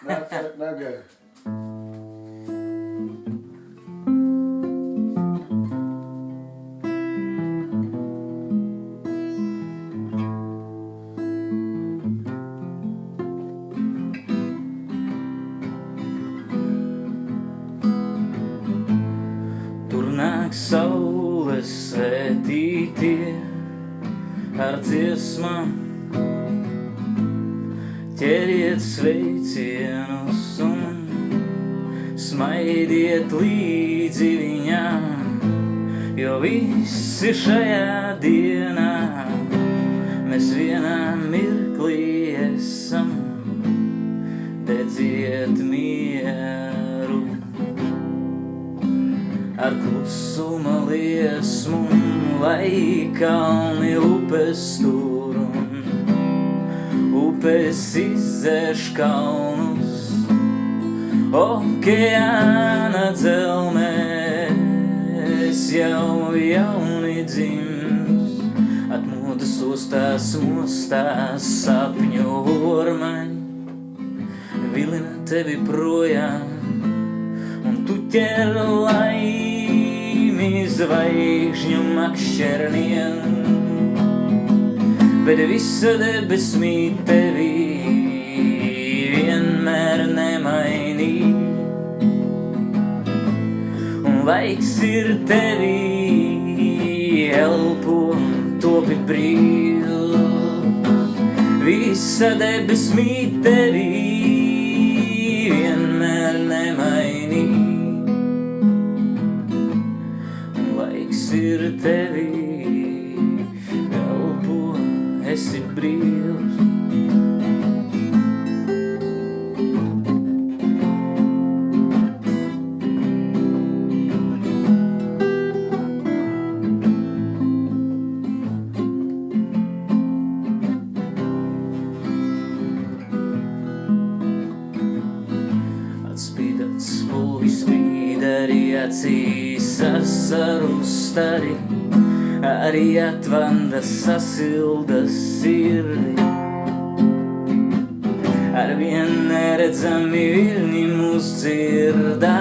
Nagari. Tur nāk saules svētītie ar dziesmām, ķeriet sveicienus un smaidiet līdzi viņām, jo visi šajā dienā mēs vienā mirklī esam, dedziet mieru. Ar klusuma liesmu, lai kalni upes tur un upes izdzēš kalnus, okeāna dzelmēs jau jauni dzims, atmodas ostās mostās sapņu ormaņi, vilina tevi projām, un tu ķer laimi zvaigžņu makšķerniem, bet visa debesmīt tevi vienmēr nemainī, un laiks ir tevi elpo un topi brīvs, visa debesmīt tevi vienmēr nemainī, un laiks ir tevi elpo, esi brīvs. Atspīd atspulgi spīd arī acīs asaru stari, arī atvanda sasilda sirdi. Arvien neredzami viļņi mūs dzirdā,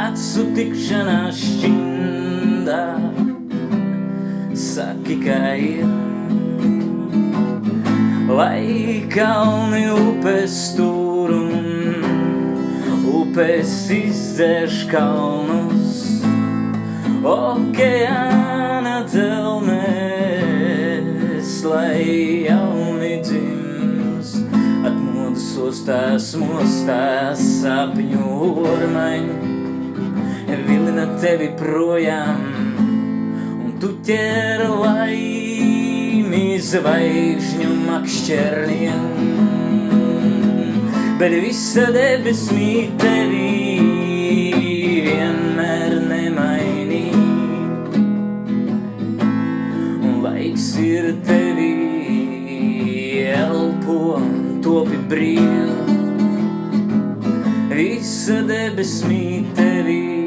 acu tikšanās šķindā. Saki, kā ir, lai kalni upes tur un upes izdzēš kalnus, okeāna dzelmēs, lai jauni dzims, atmodas ostās mostās sapņu ormaņi, vilina tevi projām, un tu ķer laimi zvaigžņu makšķerniem, bet visa debesmīt tevi vienmēr nemainī, un laiks ir tevi elpo un topi brīvs, visa debesmīt tevi